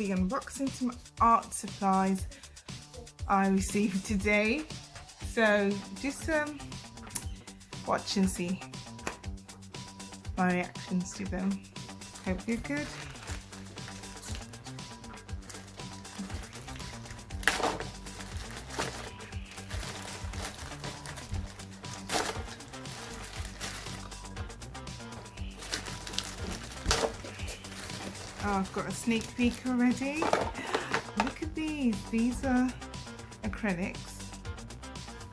be unboxing some art supplies I received today. So just watch and see my reactions to them. Hope you're good. Oh, I've got a sneak peek already. Look at these. These are acrylics.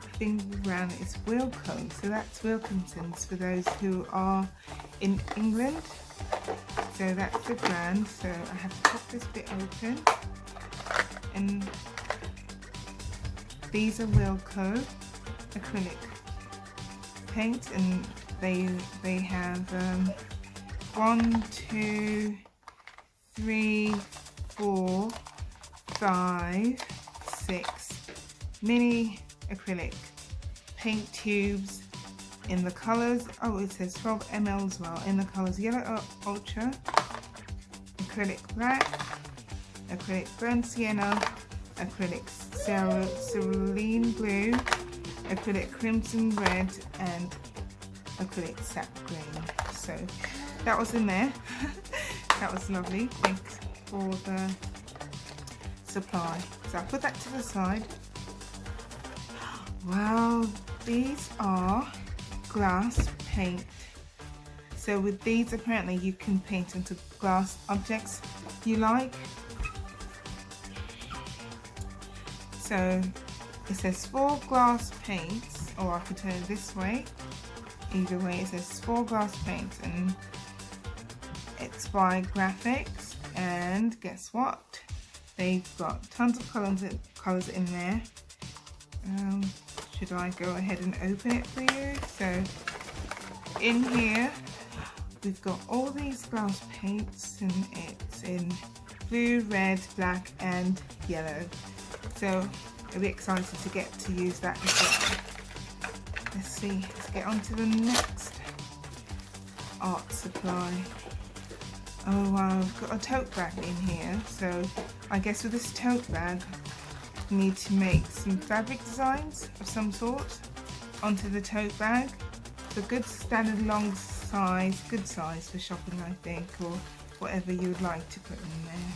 I think the brand is Wilco, so that's Wilkinson's for those who are in England. So that's the brand. So I have to pop this bit open, and these are Wilco acrylic paint, and they have 1, 2, 3, 4, 5, 6 mini acrylic paint tubes in the colours. Oh, it says 12 ml as well, in the colours yellow ultra, acrylic black, acrylic burnt sienna, acrylic cerulean blue, acrylic crimson red, and acrylic sap green. So that was in there. That was lovely. Thanks for the supply. So I'll put that to the side. Wow, these are glass paint. So with these, apparently you can paint into glass objects you like. So it says 4 glass paints, or I could turn it this way. Either way, it says 4 glass paints, and it's by Graphics. And guess what? They've got tons of colours in there. Should I go ahead and open it for you? So in here we've got all these glass paints, and it's in blue, red, black and yellow. So I'll be excited to get to use that as well. Let's see, let's get on to the next art supply. Oh wow, I've got a tote bag in here. So I guess with this tote bag, you need to make some fabric designs of some sort onto the tote bag. It's a good standard long size, good size for shopping, I think, or whatever you would like to put in there.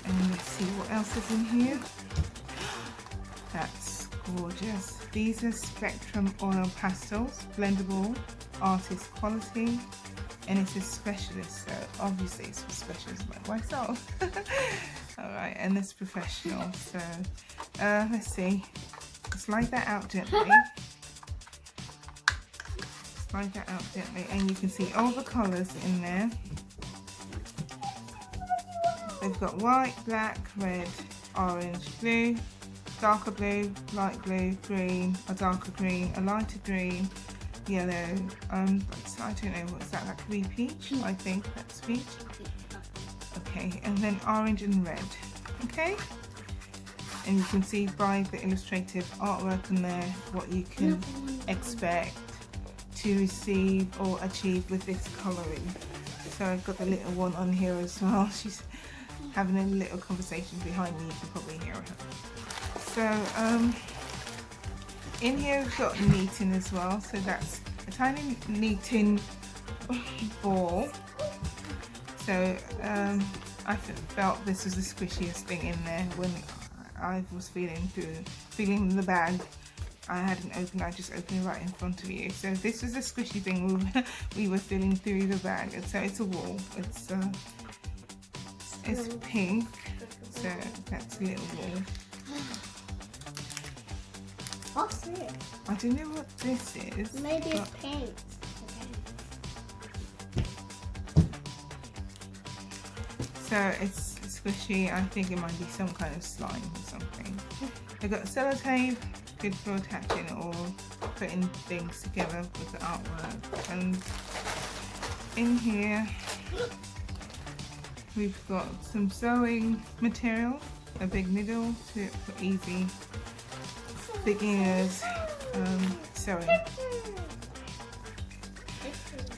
And let's see what else is in here. That's gorgeous. These are Spectrum Oil Pastels, blendable, artist quality. And it's a specialist, so obviously it's for specialists like myself. Alright, and it's professional, so let's see. Slide that out gently. Slide that out gently, and you can see all the colours in there. They've got white, black, red, orange, blue, darker blue, light blue, green, a darker green, a lighter green, yellow, I don't know, what's that? That could be peach. I think that's peach. Okay, and then orange and red. Okay, and you can see by the illustrative artwork in there what you can expect to receive or achieve with this colouring. So I've got the little one on here as well. She's having a little conversation behind me. You can probably hear her. So in here we've got kneading as well, so that's a tiny kneading ball. So I felt this was the squishiest thing in there when I was feeling the bag. I hadn't opened, I just opened it right in front of you. So this was the squishy thing we were feeling through the bag. And so it's a wall. It's pink, so that's a little wall. What's it? I don't know what this is. Maybe it's paint. So it's squishy. I think it might be some kind of slime or something. They've got sellotape, good for attaching or putting things together with the artwork. And in here we've got some sewing material, a big needle for easy beginners sewing.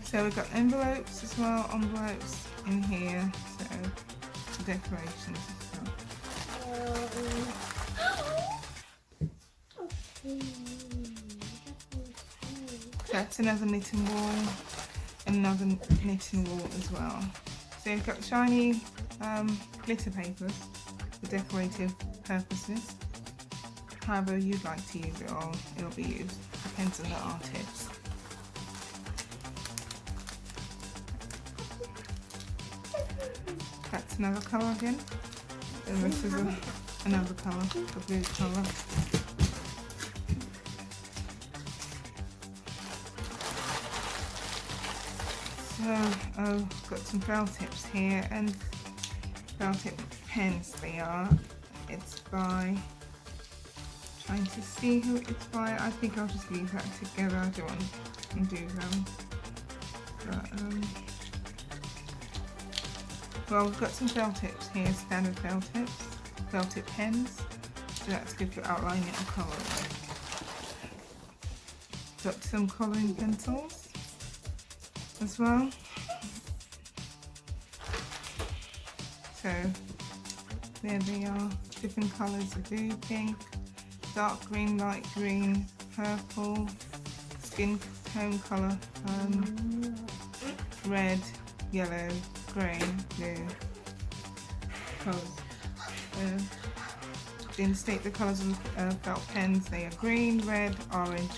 So we've got envelopes as well, envelopes in here, so decorations and stuff. That's another knitting wall, another knitting wall as well. So you've got shiny glitter papers for decorative purposes. However you'd like to use it, or it'll be used, depends on the artist. That's another colour again, and this is another colour, the blue colour. So I've got some felt tips here, and felt tip pens they are. It's by, trying to see who it's by. I think I'll just leave that together. I don't want to do them. But, well, we've got some felt tips here, standard felt tip pens. So that's good for outlining and colouring. Got some colouring pencils as well. So there they are, different colours of blue, pink, dark green, light green, purple, skin tone colour, red, yellow, grey, blue colours. To indicate the colours of felt pens, they are green, red, orange,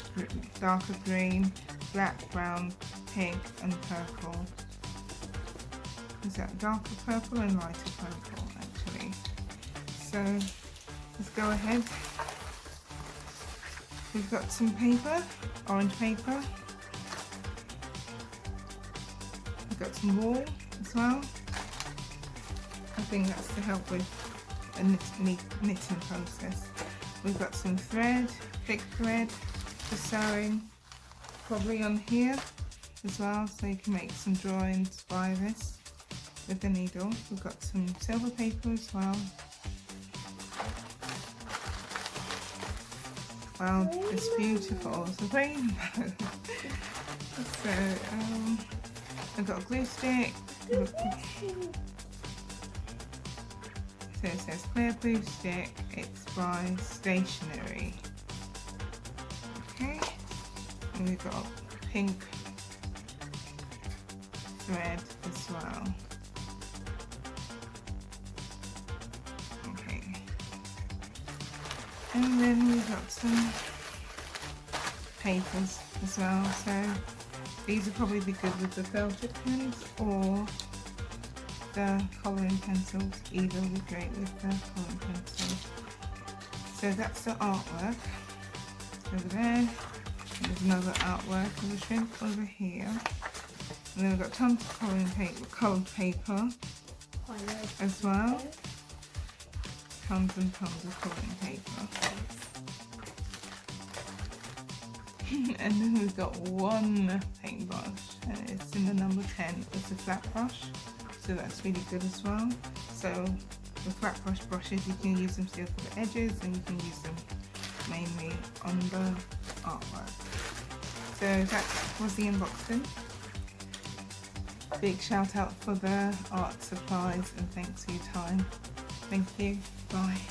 darker green, black, brown, pink and purple. Is that darker purple and lighter purple actually? So let's go ahead. We've got some paper, orange paper. We've got some wool as well. I think that's to help with a knitting process. We've got some thread, thick thread for sewing, probably on here as well, so you can make some drawings by this with the needle. We've got some silver paper as well. Wow, it's beautiful. It's a rainbow. So I've got a glue stick. So it says clear glue stick. It's by Stationery. Okay, and we've got pink thread as well. Okay, and then we've got some papers as well. So these will probably be good with the felted pens or the colouring pencils. Either will be great with the colouring pencils. So that's the artwork over there. There's another artwork of a shrimp over here. And then we've got tons of colouring paper, coloured paper as well. Tons and tons of colouring paper. And then we've got one paintbrush, and it's in the number 10. It's a flat brush, so that's really good as well. So the flat brush brushes, you can use them still for the edges, and you can use them mainly on the artwork. So that was the unboxing. Big shout out for the art supplies, and thanks for your time. Thank you. Bye.